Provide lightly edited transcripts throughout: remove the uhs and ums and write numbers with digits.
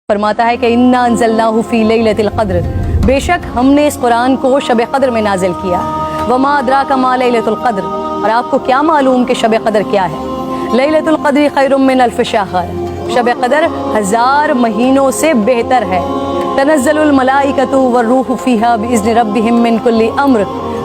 فرماتا ہے کہ انا انزلناہ فی لیلۃ القدر، بے شک ہم نے اس قرآن کو شب قدر میں نازل کیا۔ وما ادراک ما لیلۃ القدر، اور آپ کو کیا معلوم کہ شب قدر کیا ہے؟ لیلۃ القدر خیر من الف شہر، شب قدر 1000 مہینوں سے بہتر ہے۔ تنزل الملائکۃ والروح فیہا باذن ربہم من کل امر،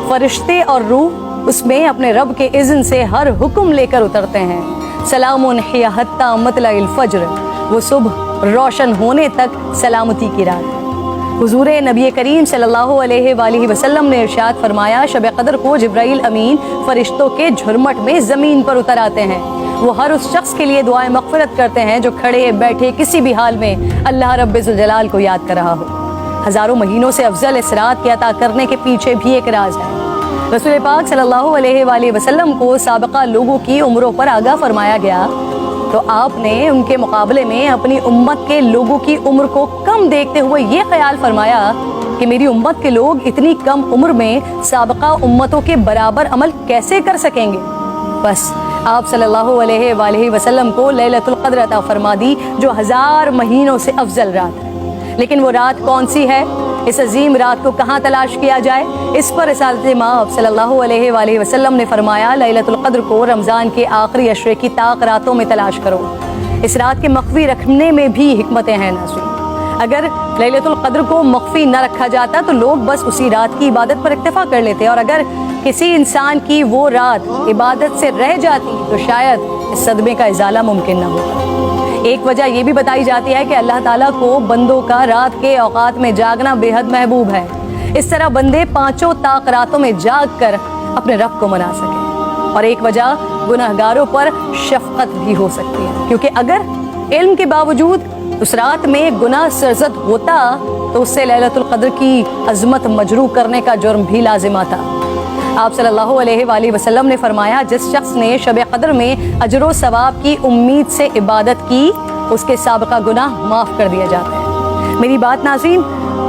فرشتے اور روح اس میں اپنے رب کے اذن سے ہر حکم لے کر اترتے ہیں۔ سلام ہی حتی مطلع الفجر، وہ صبح روشن ہونے تک سلامتی کی رات ہے۔ حضور نبی کریم صلی اللہ علیہ وآلہ وسلم نے ارشاد فرمایا، شب قدر کو جبرائیل امین فرشتوں کے جھرمٹ میں زمین پر اتر آتے ہیں۔ وہ ہر اس شخص کے لیے دعائیں مغفرت کرتے ہیں جو کھڑے بیٹھے کسی بھی حال میں اللہ رب ذوالجلال کو یاد کر رہا ہو۔ ہزاروں مہینوں سے افضل اس رات کے عطا کرنے کے پیچھے بھی ایک راز ہے۔ رسول پاک صلی اللہ علیہ وآلہ وسلم کو سابقہ لوگوں کی عمروں پر آگاہ فرمایا گیا، تو آپ نے ان کے مقابلے میں اپنی امت کے لوگوں کی عمر کو کم دیکھتے ہوئے یہ خیال فرمایا کہ میری امت کے لوگ اتنی کم عمر میں سابقہ امتوں کے برابر عمل کیسے کر سکیں گے؟ بس آپ صلی اللہ علیہ وآلہ وسلم کو لیلۃ القدر عطا فرما دی، جو 1000 مہینوں سے افضل رات ہے۔ لیکن وہ رات کون سی ہے؟ اس عظیم رات کو کہاں تلاش کیا جائے؟ اس پر رسالت مآب صلی اللہ علیہ وآلہ وسلم نے فرمایا، لیلۃ القدر کو رمضان کے آخری عشرے کی طاق راتوں میں تلاش کرو۔ اس رات کے مخفی رکھنے میں بھی حکمتیں ہیں ناظرین۔ اگر لیلۃ القدر کو مخفی نہ رکھا جاتا تو لوگ بس اسی رات کی عبادت پر اکتفا کر لیتے، اور اگر کسی انسان کی وہ رات عبادت سے رہ جاتی تو شاید اس صدمے کا ازالہ ممکن نہ ہوتا۔ ایک وجہ یہ بھی بتائی جاتی ہے کہ اللہ تعالیٰ کو بندوں کا رات کے اوقات میں جاگنا بے حد محبوب ہے، اس طرح بندے 5 طاق راتوں میں جاگ کر اپنے رب کو منا سکیں۔ اور ایک وجہ گناہگاروں پر شفقت بھی ہو سکتی ہے، کیونکہ اگر علم کے باوجود اس رات میں گناہ سرزد ہوتا تو اس سے لیلۃ القدر کی عظمت مجروح کرنے کا جرم بھی لازم آتا۔ آپ صلی اللہ علیہ وآلہ وسلم نے فرمایا، جس شخص نے شب قدر میں اجر و ثواب کی امید سے عبادت کی، اس کے سابقہ گناہ معاف کر دیا جاتا ہے۔ میری بات ناظرین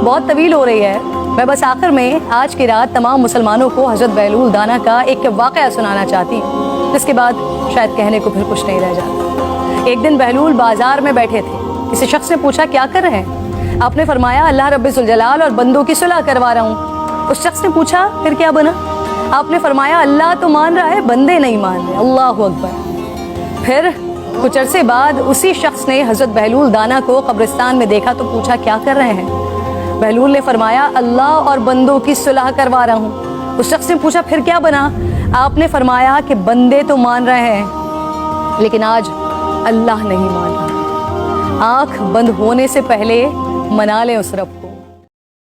بہت طویل ہو رہی ہے، میں بس آخر میں آج کی رات تمام مسلمانوں کو حضرت بہلول دانا کا ایک واقعہ سنانا چاہتی ہوں، جس کے بعد شاید کہنے کو پھر کچھ نہیں رہ جاتا۔ ایک دن بہلول بازار میں بیٹھے تھے، کسی شخص نے پوچھا کیا کر رہے ہیں؟ آپ نے فرمایا، اللہ رب ذوالجلال اور بندوں کی صلح کروا رہا ہوں۔ اس شخص نے پوچھا پھر کیا بنا؟ آپ نے فرمایا، اللہ تو مان رہا ہے، بندے نہیں مان رہے۔ اللہ اکبر۔ پھر کچھ عرصے بعد اسی شخص نے حضرت بہلول دانا کو قبرستان میں دیکھا تو پوچھا کیا کر رہے ہیں؟ بہلول نے فرمایا، اللہ اور بندوں کی صلح کروا رہا ہوں۔ اس شخص نے پوچھا پھر کیا بنا؟ آپ نے فرمایا کہ بندے تو مان رہے ہیں لیکن آج اللہ نہیں مان رہا۔ آنکھ بند ہونے سے پہلے منا لیں اس رب کو۔